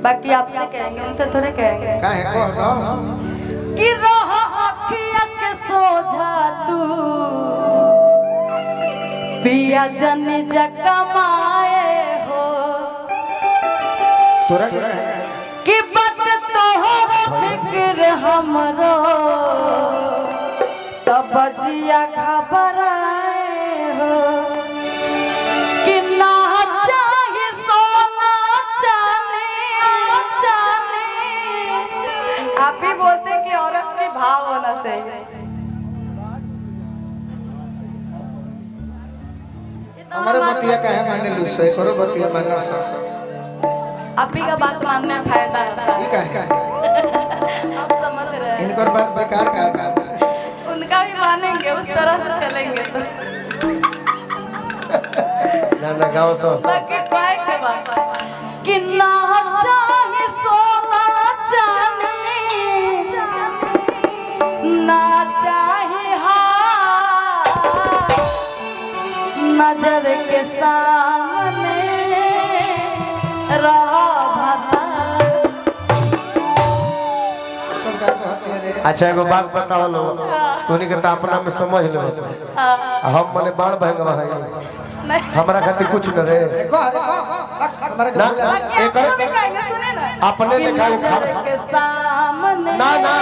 बाकी आपसे कहेंगे, उनसे थोड़े कहेंगे। काहे कह दो कि रह अखिया के सोझा तू पिया जनी जकमाए हो तोरा कि बट तोहर फिक्र हमरो तब जिया घबराए हो कि ना चाहे सोना चांदी आप ही बोलते कि औरत के भाव होना चाहिए। हमारे बतिया काहे माने लुसे करो बतिया मानना आप ही का बात मानने फायदा है। ठीक है आप समझ रहे हैं। इनकर बात बेकार का उनका भी मानेंगे, उस तरह से चलेंगे तो ना गाओ सो बाकी पाए के बात कि ना चाहे सोना चांदी ना चाहे हार नजर के सामने रहा अच्छा एगो बात बताओ लो तोनी के त अपना में समझ लो हम मने बाण भंगवा है हमरा खातिर कुछ न रे ना एक सुने ना अपने दिखाओ नजर के सामने ना ना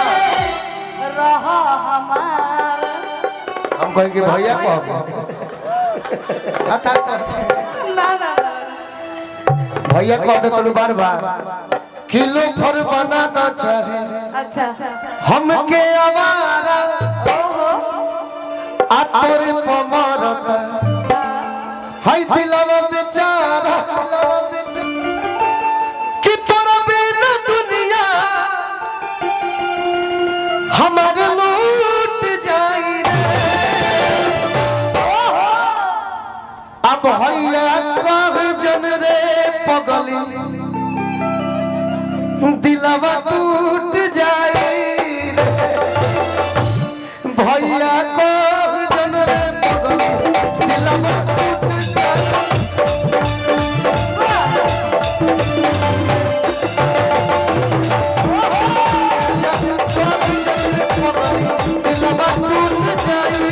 रहा हमार हम कहे कि भैया कहब ना ना भैया कह दे तू बार बार किलो फर बना द चाहे अच्छा हमके आवारा ओहो आ तोरे पमरता हाय दिलवा बेचारा कि तोरा बिना दुनिया हमारे लूट जाई रे अब भैया कह जन रे पगली दिलवा टूट जाए भैया को जन रे पगली दिलवा टूट जाए दिलवा टूट जाए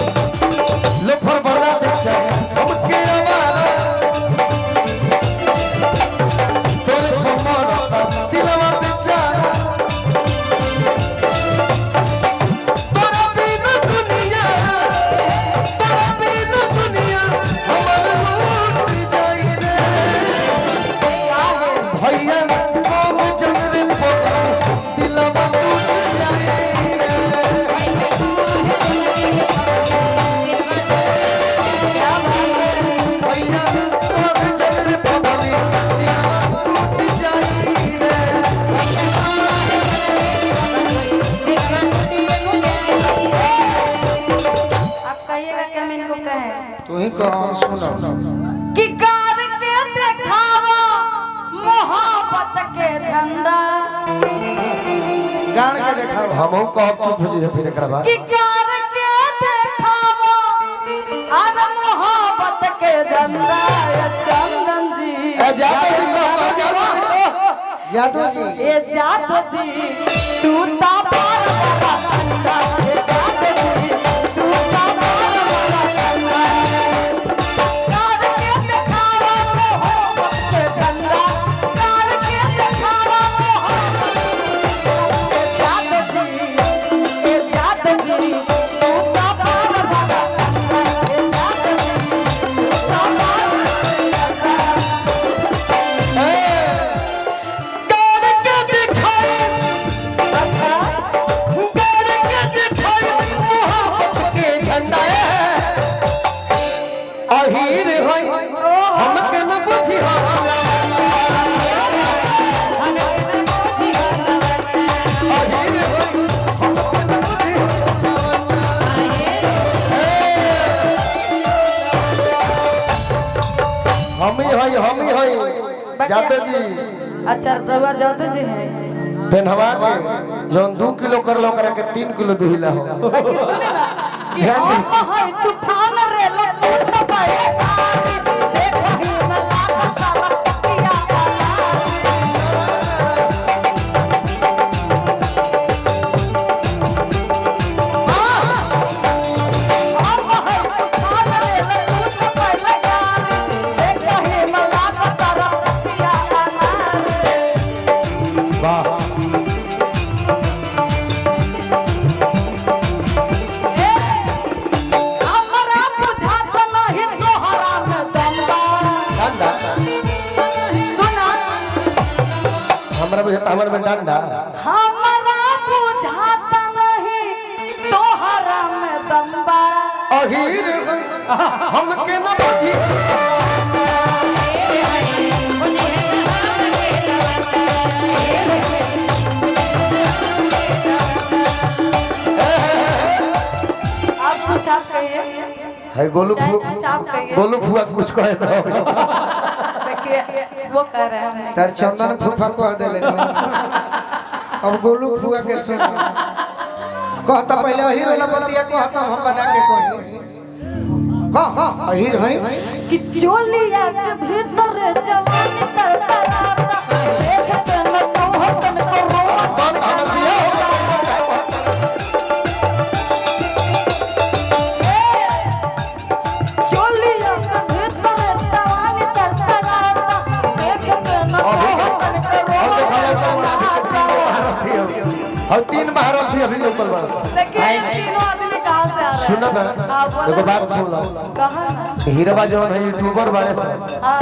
लोफर बना दे चाहे हमके आवारा तोरे पमरता दिलवा बेचारा तोरा बिना दुनिया हमर लूट जाई रे भैया कौन जन रे पगली दिलवा टूट जाए भैया कौन जन रे पगली दिलवा टूट जाए आप कहिएगा कि हम इनको कहें तू ही कह सुनो कि कार के दिखावा मोहब्बत के झंडा गान के देखा हमहू कहब चुप हो जाइए फिर एकरा बाद कि कार के दिखावा अरे मोहब्बत के झंडा ये चंदन जी ए जातो जी ये जातो जी तू ता पार वाला कंधा ये जातो जी तू ता पार वाला कंधा कार के दिखावा मोहब्बत के झंडा कार के दिखावा मोहब्बत ये जातो जी तू ता पार वाला कंधा ये जातो जी तू ता पार वाला कंधा गाड़ के दिखाई अच्छा गाड़ के दिखाई मोहब्बत के झंडा अहीर होई हमके न बुझी अहीर होई हमके न बुझी हम ही होई जातो जी अच्छा रउआ जाते जी है पेनहवा के जौन 2 किलो कर लो करे के 3 किलो दुहिला हो बाकी सुने ना कि हम है तूफान रे लतो हमरा बुझाता हमर में डंडा हमरा बुझाता नहीं तोहरा में दम्बा अहीर हमके न बुझी आप कुछ आप कहिए है गोलू आप कहिए गोलू फुआ कुछ कहे तो देखिए वो कह रहे हैं तार चंदन फूफा कह देले अब गोलू फुआ के सुन कहता पहले अहीर वाला बतिया कहता हम बना के कही कह अहीर है कि चोलिया के भीतर जवानी तरतराता देख के न तो तन को कौन हमर दिया चोलिया के भीतर जवानी तरतराता देख के न तो तन को और 3 महारथ थी अभी लोकल बड़ा देखिए तीनों आदमी कहां से आ रहे हैं सुनो ना एगो बात सुन लो कहां हीरवा जौन है यूट्यूबर वाले से हां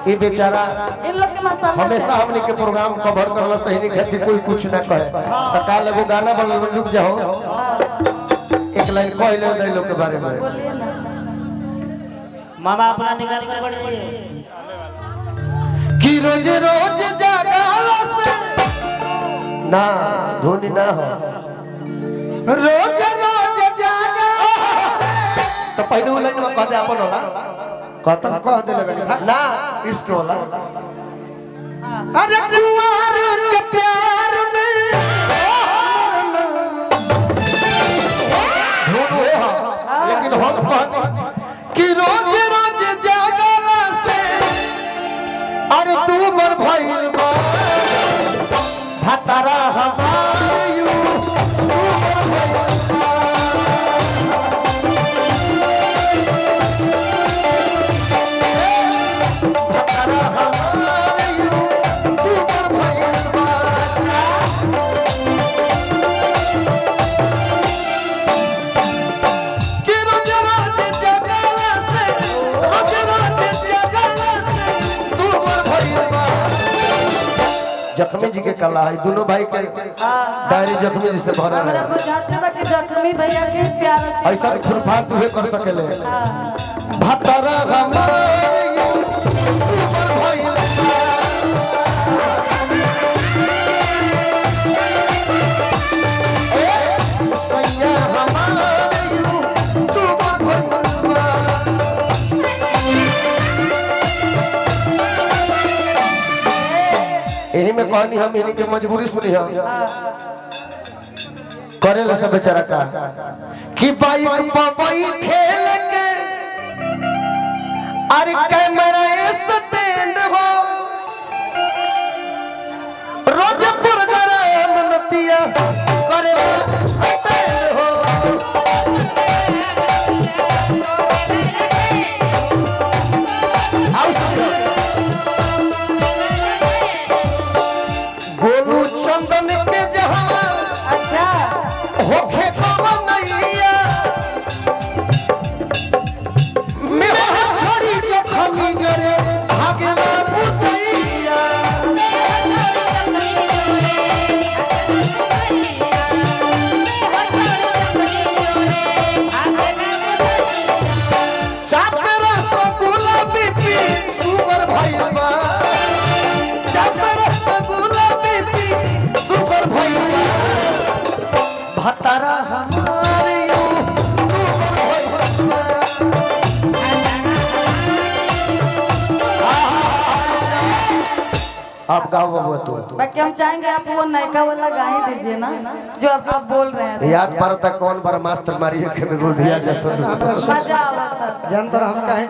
ये बेचारा इन लोग के मसाला हमेशा हमने के प्रोग्राम कवर करला सही नहीं कहती कोई कुछ ना कहे तो काल एगो गाना बन रुक जाओ एक लाइन कह ले दे लोग के बारे में बोलिए ना मामा अपना निकाल के बढ़िए कि रोज रोज जागला से ना धोनी ना हो रोज रोज जागला से तो पहले वो लाइन में कह दे अपन होला कहता कह देले बनी ना इसको होला अरे कुंवर के प्यार में धोनी हो लेकिन हम कहते कि रोज रोज जागला से अरे तू मर भइल बा भतारा हमार यू भतारा हमार यू तू मर भइल बा कि रोज रोज जगला से रोज रोज जगला से तू मर भइल बा जख्मी जी के कला है दोनों भाई के डायरी जख्मी जी से भरल हमरा है बुझाता बा कि जख्मी भैया के प्यार से ऐसा खुरफात हुए कर सकेले भतरा हमार यू ऊपर भइल ए सैया हमार यू ऊपर भइल एही में कहनी हम इन्हीं के मजबूरी सुनी हम करे ले सब बेचारा का कि बाइक पर बैठे लेके अरे कैमरा स्टैंड हो रोज प्रोग्राम नतिया करे स्टैंड हो आओ सुनो। गोलू चंदन के जहां अच्छा होखे कवनैया मेरा छोड़ी जो खमी जरे भागला पुतैया चाप रसगुल्ला बीपी सुगर भइलबा चाप रसगुल्ला बीपी सुगर भइलबा भतरा हमारे यू आप गाओ बाबू तू बाकी हम चाहेंगे आप वो नयका वाला गा ही दीजिए ना जो आप बोल रहे हैं याद पड़ता कौन बार मास्टर मारिए के में बोल दिया जैसा मजा आता जानतर हम काहे